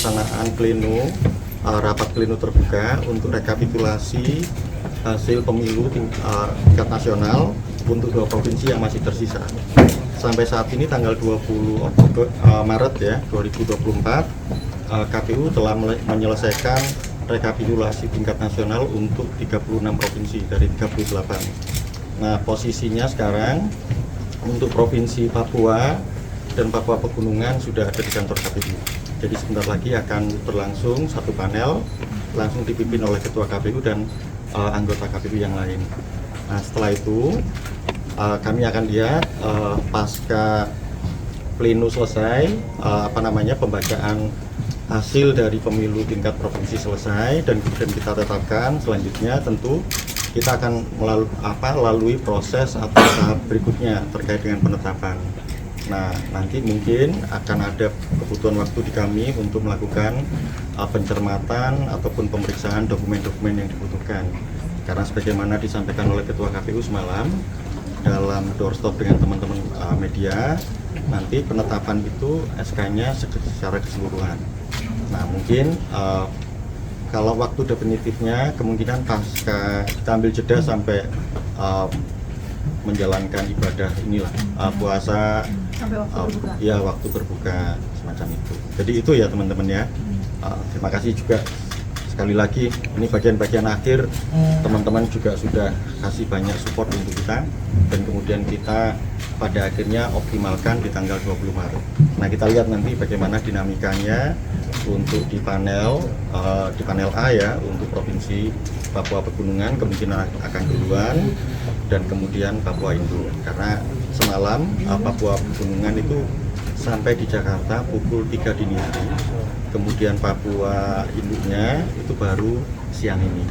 pelaksanaan pleno rapat pleno terbuka untuk rekapitulasi hasil pemilu tingkat nasional untuk 2 provinsi yang masih tersisa. Sampai saat ini tanggal 20 Maret ya 2024 KPU telah menyelesaikan rekapitulasi tingkat nasional untuk 36 provinsi dari 38. Nah, posisinya sekarang untuk Provinsi Papua dan Papua Pegunungan sudah ada di kantor KPU. Jadi sebentar lagi akan berlangsung satu panel langsung dipimpin oleh Ketua KPU dan anggota KPU yang lain. Nah, setelah itu kami akan lihat pasca pleno selesai, pembacaan hasil dari pemilu tingkat provinsi selesai dan kemudian kita tetapkan. Selanjutnya tentu kita akan melalui proses atau tahap berikutnya terkait dengan penetapan. Nah, nanti mungkin akan ada kebutuhan waktu di kami untuk melakukan pencermatan ataupun pemeriksaan dokumen-dokumen yang dibutuhkan. Karena sebagaimana disampaikan oleh Ketua KPU semalam dalam doorstop dengan teman-teman media, nanti penetapan itu SK-nya secara keseluruhan. Nah, mungkin kalau waktu definitifnya kemungkinan pasca kita ambil jeda sampai menjalankan ibadah inilah puasa sampai waktu berbuka. Ya, waktu berbuka semacam itu. Jadi itu ya teman-teman ya. Terima kasih juga sekali lagi, ini bagian-bagian akhir, teman-teman juga sudah kasih banyak support untuk kita dan kemudian kita pada akhirnya optimalkan di tanggal 20 Maret. Nah, kita lihat nanti bagaimana dinamikanya untuk di panel A ya, untuk Provinsi Papua Pegunungan kemungkinan akan duluan dan kemudian Papua Indo. Karena semalam Papua Pegunungan itu sampai di Jakarta pukul 3 dini hari, kemudian Papua induknya itu baru siang ini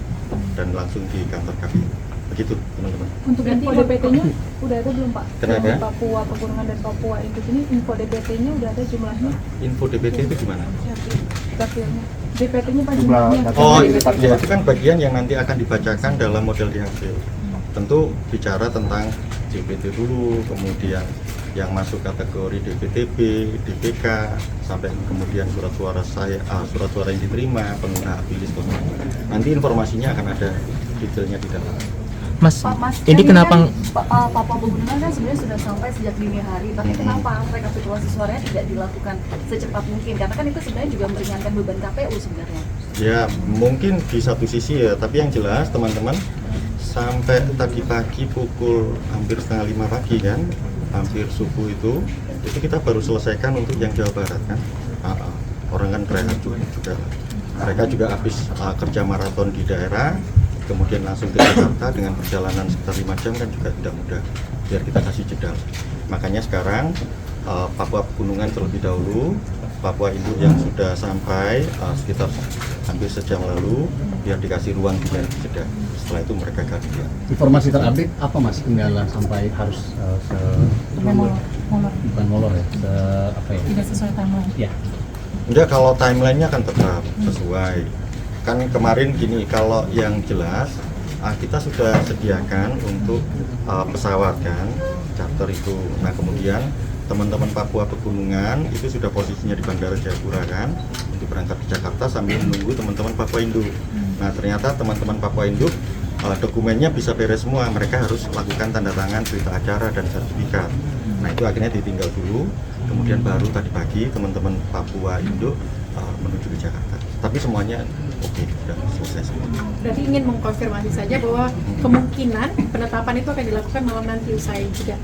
dan langsung di kantor KPU. Begitu teman-teman. Untuk info DPT-nya udah ada belum Pak? Kenapa? Dari Papua Pegunungan dan Papua Induk ini info DPT-nya udah ada jumlahnya? Info DPT itu gimana? Dapilnya. DPT-nya Pak jumlahnya? Oh, ya, itu kan bagian yang nanti akan dibacakan dalam model dihasil. Tentu bicara tentang DPT dulu, kemudian yang masuk kategori DPTB, DPK, sampai kemudian surat suara yang diterima, pengguna hak pilih, nanti informasinya akan ada detailnya di dalam. Mas, Mas, ini kenapa Papua Pegunungan kan sebenarnya sudah sampai sejak dini hari, tapi kenapa rekapitulasi suaranya tidak dilakukan secepat mungkin? Karena kan itu sebenarnya juga meringankan beban KPU sebenarnya. Ya, mungkin di satu sisi ya, tapi yang jelas teman-teman sampai tadi pagi pukul hampir setengah 5 pagi kan, hampir subuh itu kita baru selesaikan untuk yang Jawa Barat kan. Orang kan rehat juga. Mereka juga habis kerja maraton di daerah, kemudian langsung ke Jakarta dengan perjalanan sekitar 5 jam kan juga tidak mudah. Biar kita kasih jeda. Makanya sekarang Papua Pegunungan terlebih dahulu, Papua Induk yang sudah sampai sekitar hampir sejam lalu, biar dikasih ruang biar jeda. Setelah itu mereka gantian. Informasi terupdate apa Mas kendala sampai harus Molor. bukan molor ya, Tidak sesuai timeline. Ya. Enggak, kalau timelinenya kan tetap sesuai. Kan kemarin gini, kalau yang jelas kita sudah sediakan untuk pesawat kan, charter itu. Nah, kemudian teman-teman Papua Pegunungan itu sudah posisinya di Bandara Jayapura kan, untuk berangkat ke Jakarta sambil menunggu teman-teman Papua Induk. Nah, ternyata teman-teman Papua Induk dokumennya bisa beres semua, mereka harus lakukan tanda tangan berita acara dan sertifikat. Nah, itu akhirnya ditinggal dulu, kemudian baru tadi pagi teman-teman Papua Induk menuju ke Jakarta. Tapi semuanya oke, sudah selesai semua. Berarti ingin mengkonfirmasi saja bahwa kemungkinan penetapan itu akan dilakukan malam nanti usai juga.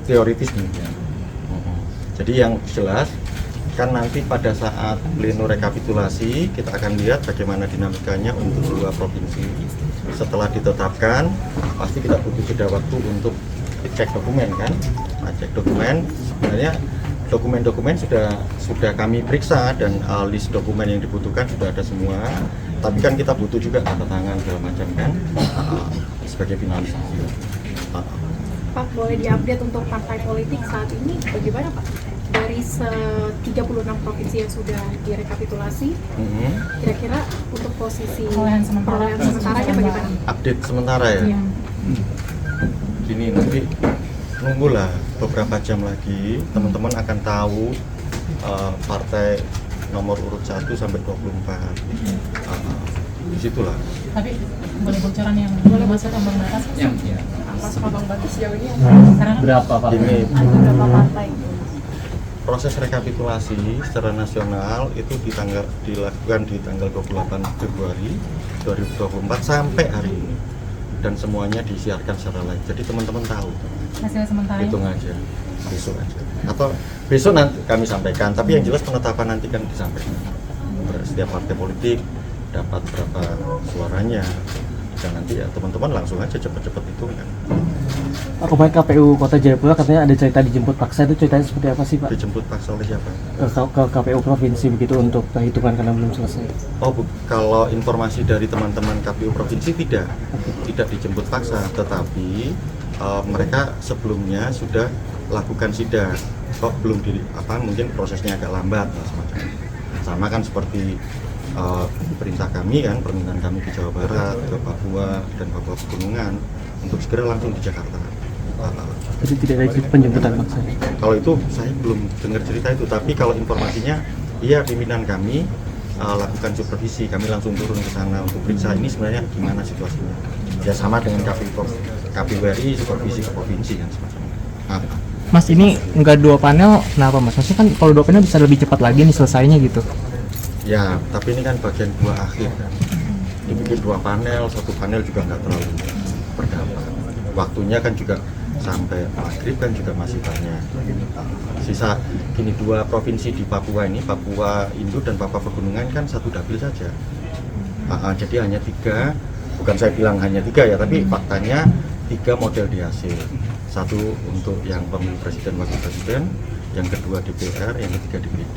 Teoritis demikian. Jadi yang jelas kan nanti pada saat pleno rekapitulasi kita akan lihat bagaimana dinamikanya untuk 2 provinsi. Setelah ditetapkan pasti kita butuh jeda waktu untuk cek dokumen kan. Nah, cek dokumen sebenarnya dokumen-dokumen sudah kami periksa dan list dokumen yang dibutuhkan sudah ada semua. Tapi kan kita butuh juga tanda tangan segala macam kan sebagai finalisasi. Pak, boleh diupdate untuk partai politik saat ini bagaimana Pak? Dari 36 provinsi yang sudah direkapitulasi, kira-kira untuk posisi Perolehan sementaranya bagaimana? Update sementara ya? Iya. Gini, nanti nunggulah beberapa jam lagi teman-teman akan tahu partai nomor urut 1 sampai 24. Disitulah. Tapi boleh bocoran yang boleh masuk ambang batas? Masuk ambang batas sejauh ini Sekarang Berapa Pak? Ini Ada beberapa partai. proses rekapitulasi secara nasional itu dilakukan di tanggal 28 Februari 2024 sampai hari ini, dan semuanya disiarkan secara live. Jadi teman-teman tahu, hasil sementara hitung aja, besok aja. Atau besok nanti kami sampaikan, tapi yang jelas penetapan nanti kan disampaikan. Setiap partai politik dapat berapa suaranya, dan nanti ya teman-teman langsung aja cepet-cepet hitung kan. Pak, kemarin KPU Kota Jayapura katanya ada cerita dijemput paksa, itu ceritanya seperti apa sih Pak? Dijemput paksa oleh siapa? Ke KPU Provinsi begitu untuk perhitungan karena belum selesai. Kalau informasi dari teman-teman KPU Provinsi tidak dijemput paksa, tetapi mereka sebelumnya sudah lakukan sidang. Belum mungkin prosesnya agak lambat semacam. Sama kan seperti perintah kami kan, permintaan kami di Jawa Barat, ke Papua dan Papua Pegunungan untuk segera langsung di Jakarta. Jadi tidak ada penjemputan paksa. Kalau itu saya belum dengar cerita itu, tapi kalau informasinya iya, pimpinan kami lakukan supervisi, kami langsung turun ke sana untuk periksa ini sebenarnya gimana situasinya. Ya sama dengan KPU RI, supervisi ke provinsi kan semacam. Mas, ini nggak 2 panel, kenapa Mas? Maksudnya kan kalau 2 panel bisa lebih cepat lagi nih selesainya gitu. Ya, tapi ini kan bagian 2 akhir kan. Dibikin 2 panel, 1 panel juga nggak terlalu berdampak. Waktunya kan juga sampai maghrib kan juga masih banyak. Sisa gini 2 provinsi di Papua ini, Papua Induk dan Papua Pegunungan kan 1 dapil saja. Jadi hanya 3, bukan saya bilang hanya 3 ya, tapi faktanya 3 model dihasil. 1 untuk yang pemilu presiden wakil presiden, yang kedua DPR, yang ketiga DPD.